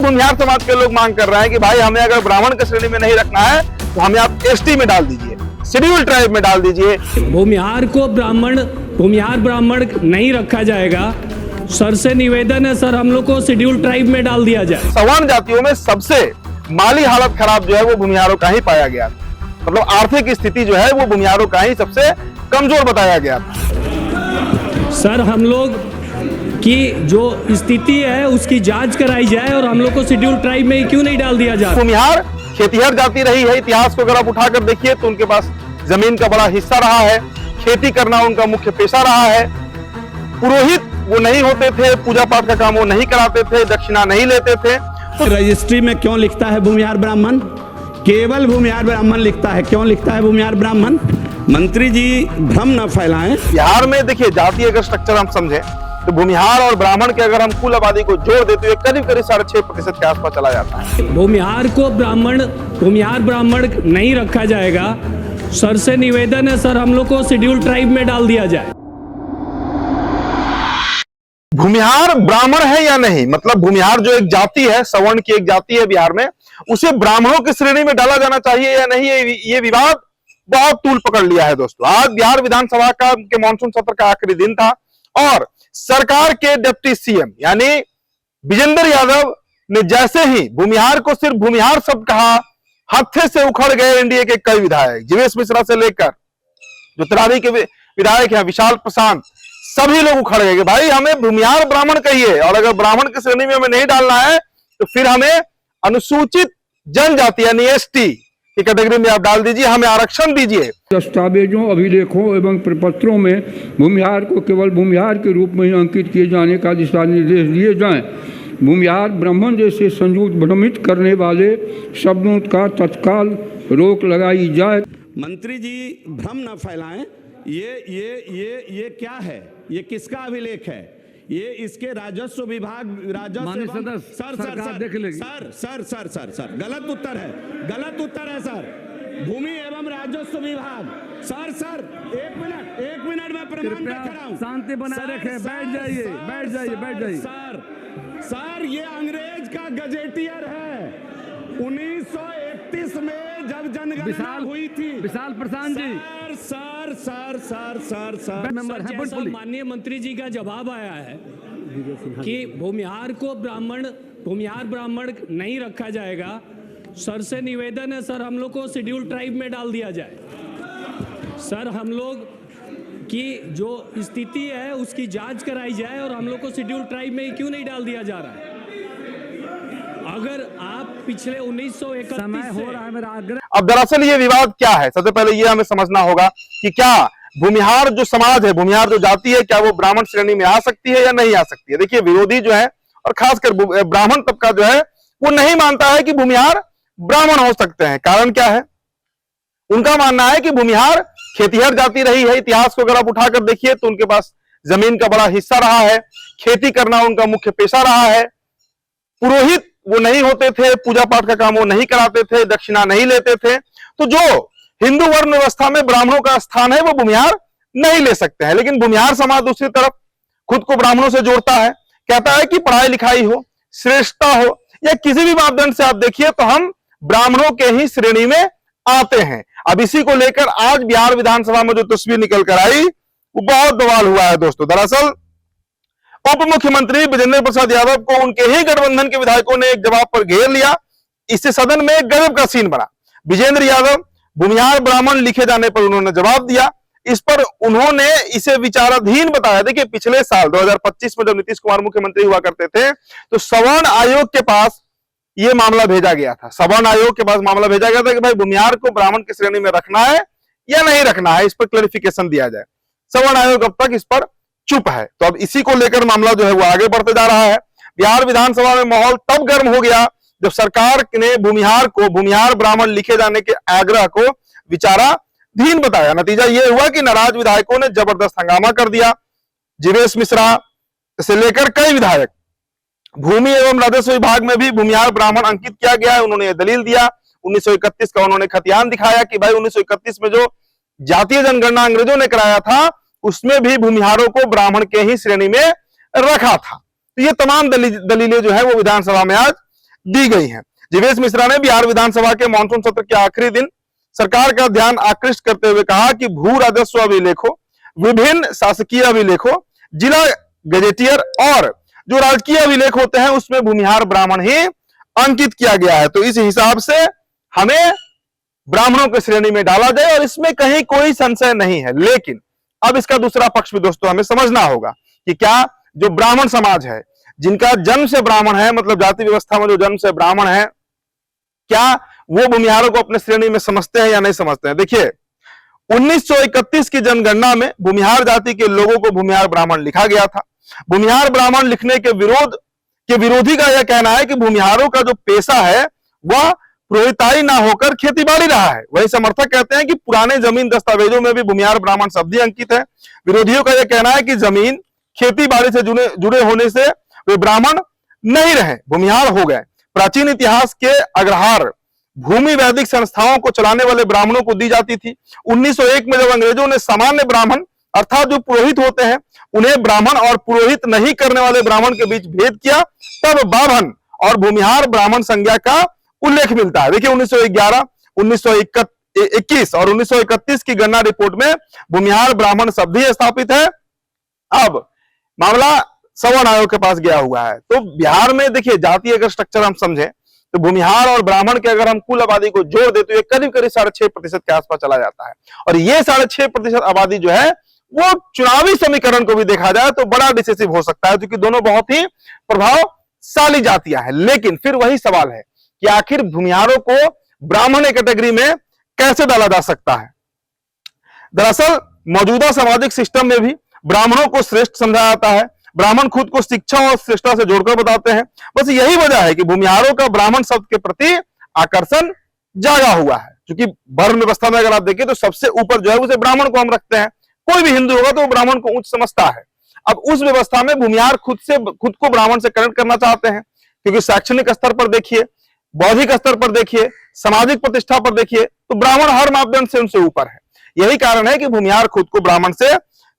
भूमिहार समाज के लोग मांग कर रहे हैं कि भाई हमें अगर ब्राह्मण की श्रेणी में नहीं रखना है तो हमें आप एसटी में डाल दीजिए, शेड्यूल ट्राइब में डाल दीजिए। भूमिहार को भूमिहार ब्राह्मण नहीं रखा जाएगा। सर से निवेदन है सर, हम लोग को शेड्यूल ट्राइब में डाल दिया जाए। सवर्ण जातियों में सबसे माली हालत खराब जो है वो भूमिहारों का ही पाया गया, मतलब आर्थिक स्थिति जो है वो भूमिहारों का ही सबसे कमजोर बताया गया। सर हम लोग की जो स्थिति है उसकी जांच कराई जाए और हम लोग को शेड्यूल ट्राइब में क्यों नहीं डाल दिया जाए। भूमिहार खेतीहर जाति रही है, इतिहास को अगर आप उठाकर देखिए तो उनके पास जमीन का बड़ा हिस्सा रहा है, खेती करना उनका मुख्य पेशा रहा है। पुरोहित वो नहीं होते थे, पूजा पाठ का काम वो नहीं कराते थे, दक्षिणा नहीं लेते थे। तो रजिस्ट्री में क्यों लिखता है भूमिहार ब्राह्मण? केवल भूमिहार ब्राह्मण लिखता है। क्यों लिखता है भूमिहार ब्राह्मण? मंत्री जी भ्रम न फैलाएं। बिहार में देखिए जाति अगर स्ट्रक्चर हम समझे तो भूमिहार और ब्राह्मण के अगर हम कुल आबादी को जोड़ देते हुए करीब 6.5% के आसपास चला जाता है। भूमिहार को भूमिहार ब्राह्मण नहीं रखा जाएगा। सर से निवेदन है सर, हम लोग को शेड्यूल ट्राइब में डाल दिया जाए। भूमिहार ब्राह्मण है या नहीं, मतलब भूमिहार जो एक जाति है, सवर्ण की एक जाति है बिहार में, उसे ब्राह्मणों की श्रेणी में डाला जाना चाहिए या नहीं, ये विवाद बहुत तूल पकड़ लिया है दोस्तों। आज बिहार विधानसभा के मानसून सत्र का आखिरी दिन था और सरकार के डिप्टी सीएम यानी विजेंद्र यादव ने जैसे ही भूमिहार को सिर्फ भूमिहार शब्द कहा, हाथे से उखड़ गए एनडीए के कई विधायक, जीवेश मिश्रा से लेकर जो तरारी के विधायक हैं विशाल प्रशांत, सभी लोग उखड़ गए कि भाई हमें भूमिहार ब्राह्मण कहिए और अगर ब्राह्मण की श्रेणी में हमें नहीं डालना है तो फिर हमें अनुसूचित जनजाति यानी एसटी की कैटेगरी में आप डाल दीजिए, हमें आरक्षण दीजिए। दस्तावेजों, अभिलेखों एवं प्रपत्रों में भूमिहार को केवल भूमिहार के रूप में अंकित किए जाने का दिशा निर्देश दिए जाएं। भूमिहार ब्राह्मण जैसे संयुक्त भ्रमित करने वाले शब्दों का तत्काल रोक लगाई जाए। मंत्री जी भ्रम न फैलाएं। ये क्या है? ये किसका अभिलेख है? ये इसके राजस्व विभाग सर देख लेंगे। सर गलत उत्तर है सर। भूमि एवं राजस्व विभाग सर एक मिनट में प्रमाण देख रहा हूं। शांति बनाए रखें, बैठ जाइए। सर ये अंग्रेज का गजेटियर है। 1931 में जब जनगणना हुई थी। विशाल प्रशांत जी सर माननीय मंत्री जी का जवाब आया है कि भूमिहार ब्राह्मण नहीं रखा जाएगा। सर से निवेदन है सर, हम लोग को शेड्यूल ट्राइब में डाल दिया जाए। सर हम लोग की जो स्थिति है उसकी जांच कराई जाए और हम लोग को शेड्यूल ट्राइब में क्यों नहीं डाल दिया जा रहा है। अगर आप पिछले 1931 समय हो रहा है मेरा आग्रह। अब दरअसल ये विवाद क्या है, सबसे पहले ये हमें समझना होगा कि क्या भूमिहार जो समाज है, भूमिहार जो जाति है, क्या वो ब्राह्मण श्रेणी में आ सकती है या नहीं आ सकती है। देखिए विरोधी जो है और खासकर ब्राह्मण तबका जो है वो नहीं मानता है कि भूमिहार ब्राह्मण हो सकते हैं। कारण क्या है? उनका मानना है कि भूमिहार खेतीहर जाति रही है, इतिहास को अगर आप उठाकर देखिए तो उनके पास जमीन का बड़ा हिस्सा रहा है, खेती करना उनका मुख्य पेशा रहा है। पुरोहित वो नहीं होते थे, पूजा पाठ का काम वो नहीं कराते थे, दक्षिणा नहीं लेते थे। तो जो हिंदू वर्ण व्यवस्था में ब्राह्मणों का स्थान है वो भूमिहार नहीं ले सकते हैं। लेकिन भूमिहार समाज दूसरी तरफ खुद को ब्राह्मणों से जोड़ता है, कहता है कि पढ़ाई लिखाई हो, श्रेष्ठता हो या किसी भी मापदंड से आप देखिए तो हम ब्राह्मणों के ही श्रेणी में आते हैं। अब इसी को लेकर आज बिहार विधानसभा में जो तस्वीर निकल कर आई वो बहुत बवाल हुआ है दोस्तों। दरअसल उप मुख्यमंत्री विजेंद्र प्रसाद यादव को उनके ही गठबंधन के विधायकों ने एक जवाब पर घेर लिया। इससे सदन में गजब का सीन बना। विजेंद्र यादव भूमिहार ब्राह्मण लिखे जाने पर उन्होंने जवाब दिया। इस पर उन्होंने इसे विचाराधीन बताया। देखिए पिछले साल 2025 में जब नीतीश कुमार मुख्यमंत्री हुआ करते थे तो सवर्ण आयोग के पास यह मामला भेजा गया था। सवर्ण आयोग के पास मामला भेजा गया था कि भाई भूमिहार को ब्राह्मण की श्रेणी में रखना है या नहीं रखना है, इस पर क्लैरिफिकेशन दिया जाए। सवर्ण आयोग अब तक इस पर चुप है। तो अब इसी को लेकर मामला जो है वो आगे बढ़ते जा रहा है। बिहार विधानसभा में माहौल तब गर्म हो गया जब सरकार ने भूमिहार ब्राह्मण लिखे जाने के आग्रह को विचाराधीन बताया। नतीजा यह हुआ कि नाराज विधायकों ने जबरदस्त हंगामा कर दिया। जीवेश मिश्रा से लेकर कई विधायक, भूमि एवं राजस्व विभाग में भी भूमिहार ब्राह्मण अंकित किया गया है। उन्होंने यह दलील दिया। 1931 का उन्होंने खतियान दिखाया कि भाई 1931 में जो जातीय जनगणना अंग्रेजों ने कराया था उसमें भी भूमिहारों को ब्राह्मण के ही श्रेणी में रखा था। तो ये तमाम दलीलें जो है वो विधानसभा में आज दी गई हैं। जीवेश मिश्रा ने बिहार विधानसभा के मानसून सत्र के आखिरी दिन सरकार का ध्यान आकृष्ट करते हुए कहा कि भू राजस्व अभिलेखों, विभिन्न शासकीय अभिलेखों, जिला गजेटियर और जो राजकीय अभिलेख होते हैं उसमें भूमिहार ब्राह्मण ही अंकित किया गया है। तो इस हिसाब से हमें ब्राह्मणों की श्रेणी में डाला जाए और इसमें कहीं कोई संशय नहीं है। लेकिन अब इसका दूसरा पक्ष भी दोस्तों हमें समझना होगा कि क्या जो ब्राह्मण समाज है, जिनका जन्म से ब्राह्मण है, मतलब जाति व्यवस्था में जो जन्म से ब्राह्मण है, क्या वो भूमिहारों को अपने श्रेणी में समझते हैं या नहीं समझते हैं। देखिए 1931 की जनगणना में भूमिहार जाति के लोगों को भूमिहार ब्राह्मण लिखा गया था। भूमिहार ब्राह्मण लिखने के विरोधी का यह कहना है कि भूमिहारों का जो पेशा है वह पुरोहिताई ना होकर खेतीबाड़ी रहा है। वही समर्थक कहते हैं कि पुराने जमीन दस्तावेजों में भी भूमिहार ब्राह्मण शब्द ही अंकित है। विरोधियों का यह कहना है कि जमीन खेतीबाड़ी से जुड़े होने से वे ब्राह्मण नहीं रहे, भूमिहार हो गए। प्राचीन इतिहास के अग्रहार भूमि वैदिक संस्थाओं को चलाने वाले ब्राह्मणों को दी जाती थी। 1901 में जब अंग्रेजों ने सामान्य ब्राह्मण अर्थात जो पुरोहित होते हैं उन्हें ब्राह्मण और पुरोहित नहीं करने वाले ब्राह्मण के बीच भेद किया, तब बाभन और भूमिहार ब्राह्मण संज्ञा का उल्लेख मिलता है। देखिए 1911, 1921 और 1931 की गणना रिपोर्ट में भूमिहार ब्राह्मण शब्द ही स्थापित है। अब मामला सवर्ण आयोग के पास गया हुआ है। तो बिहार में देखिए जातीय अगर स्ट्रक्चर हम समझें तो भूमिहार और ब्राह्मण के अगर हम कुल आबादी को जोड़ दे तो ये करीब करीब 6.5% के आसपास चला जाता है। और ये 6.5% आबादी जो है वो चुनावी समीकरण को भी देखा जाए तो बड़ा डिसिसिव हो सकता है, क्योंकि दोनों बहुत ही प्रभावशाली जातियां हैं। लेकिन फिर वही सवाल है कि आखिर भूमिहारों को ब्राह्मण कैटेगरी में कैसे डाला जा सकता है। दरअसल मौजूदा सामाजिक सिस्टम में भी ब्राह्मणों को श्रेष्ठ समझा जाता है। ब्राह्मण खुद को शिक्षा और श्रेष्ठता से जोड़कर बताते हैं। बस यही वजह है कि भूमिहारों का ब्राह्मण शब्द के प्रति आकर्षण जागा हुआ है। क्योंकि वर्ण व्यवस्था में अगर आप देखें तो सबसे ऊपर जो है उसे ब्राह्मण को हम रखते हैं। कोई भी हिंदू होगा तो वो ब्राह्मण को उच्च समझता है। अब उस व्यवस्था में भूमिहार खुद को ब्राह्मण से कनेक्ट करना चाहते हैं, क्योंकि शैक्षणिक स्तर पर देखिए, बौद्धिक स्तर पर देखिए, सामाजिक प्रतिष्ठा पर देखिए, तो ब्राह्मण हर मापदंड से उनसे ऊपर है। यही कारण है कि भूमिहार खुद को ब्राह्मण से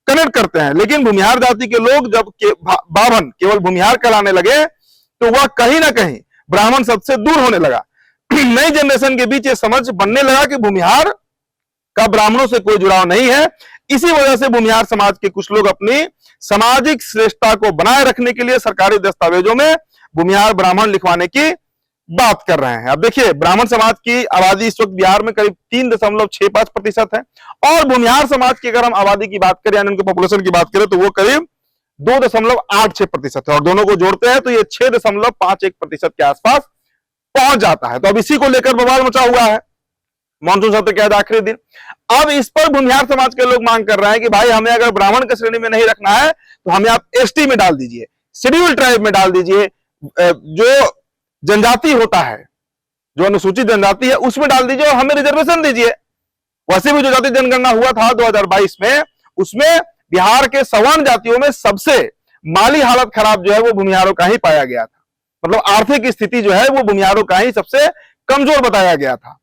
कनेक्ट करते हैं। लेकिन भूमिहार जाति के लोग जब बाभन केवल भूमिहार कहलाने लगे तो वह कहीं ना कहीं ब्राह्मण शब्द से दूर होने लगा। नई जनरेशन के बीच ये समझ बनने लगा कि भूमिहार का ब्राह्मणों से कोई जुड़ाव नहीं है। इसी वजह से भूमिहार समाज के कुछ लोग अपनी सामाजिक श्रेष्ठता को बनाए रखने के लिए सरकारी दस्तावेजों में भूमिहार ब्राह्मण लिखवाने की बात कर रहे हैं। अब देखिए ब्राह्मण समाज की आबादी इस वक्त बिहार में करीब 3.65% है और भूमिहार समाज की अगर हम आबादी की बात करें यानी उनके पॉपुलेशन की बात करें तो वो करीब 2.86% है और दोनों को जोड़ते हैं तो ये 6.51% के आसपास पहुंच जाता है। तो अब इसी को लेकर बवाल मचा हुआ है मानसून सत्र के आज आखिरी दिन। अब इस पर भूमिहार समाज के लोग मांग कर रहे हैं कि भाई हमें अगर ब्राह्मण की श्रेणी में नहीं रखना है तो हमें आप एसटी में डाल दीजिए, शेड्यूल ट्राइब में डाल दीजिए, जो जनजाति होता है, जो अनुसूचित जनजाति है उसमें डाल दीजिए और हमें रिजर्वेशन दीजिए। वैसे भी जो जाति जनगणना हुआ था 2022 में, उसमें बिहार के सवर्ण जातियों में सबसे माली हालत खराब जो है वो भूमिहारों का ही पाया गया था। मतलब आर्थिक स्थिति जो है वो भूमिहारों का ही सबसे कमजोर बताया गया था,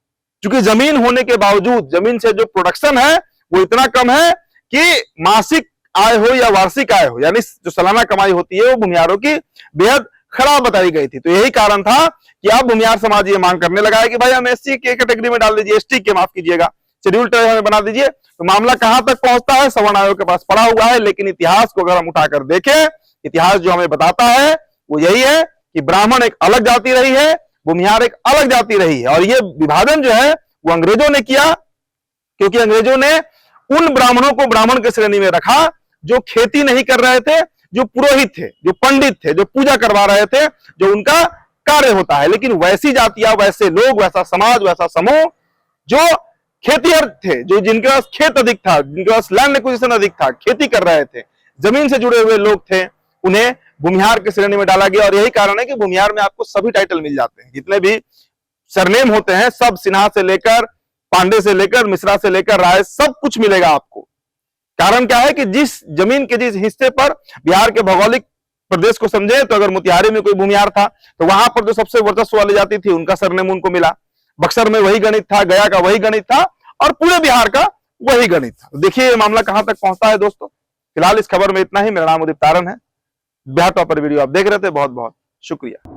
क्योंकि जमीन होने के बावजूद जमीन से जो प्रोडक्शन है वो इतना कम है कि मासिक आय हो या वार्षिक आय हो यानी जो सालाना कमाई होती है वो भूमिहारों की बेहद खराब बताई गई थी। तो यही कारण था कि अब भूमिहार समाज ये मांग करने लगा है कि भाई हम एससी के कैटेगरी में डाल दीजिए, एसटी के माफ कीजिएगा, शेड्यूल ट्राइब में बना दीजिए। तो मामला कहां तक पहुंचता है सवर्ण आयोग के पास पड़ा हुआ है। लेकिन इतिहास को अगर हम उठाकर देखें, इतिहास जो हमें बताता है वो यही है कि ब्राह्मण एक अलग जाति रही है, भूमिहार एक अलग जाति रही है। और ये विभाजन जो है वो अंग्रेजों ने किया, क्योंकि अंग्रेजों ने उन ब्राह्मणों को ब्राह्मण की श्रेणी में रखा जो खेती नहीं कर रहे थे, जो पुरोहित थे, जो पंडित थे, जो पूजा करवा रहे थे, जो उनका कार्य होता है। लेकिन वैसी जातियां, वैसे लोग, वैसा समाज, वैसा समूह जो खेतीहर थे, जो जिनके पास खेत अधिक था, जिनके पास लैंड एक्विजिशन अधिक था, खेती कर रहे थे, जमीन से जुड़े हुए लोग थे, उन्हें भूमिहार की श्रेणी में डाला गया। और यही कारण है कि भूमिहार में आपको सभी टाइटल मिल जाते हैं, जितने भी सरनेम होते हैं सब, सिन्हा से लेकर पांडे से लेकर मिश्रा से लेकर राय, सब कुछ मिलेगा आपको। कारण क्या है कि जिस जमीन के जिस हिस्से पर बिहार के भौगोलिक प्रदेश को समझे तो अगर मोतिहारी में कोई भूमिहार था तो वहां पर जो सबसे वर्चस्व वाली जाति थी उनका सरनेम उनको मिला। बक्सर में वही गणित था, गया का वही गणित था और पूरे बिहार का वही गणित था। देखिए ये मामला कहां तक पहुंचता है दोस्तों। फिलहाल इस खबर में इतना ही। मेरा नाम उदित तारण है। बिहार टॉपर वीडियो आप देख रहे थे, बहुत बहुत शुक्रिया।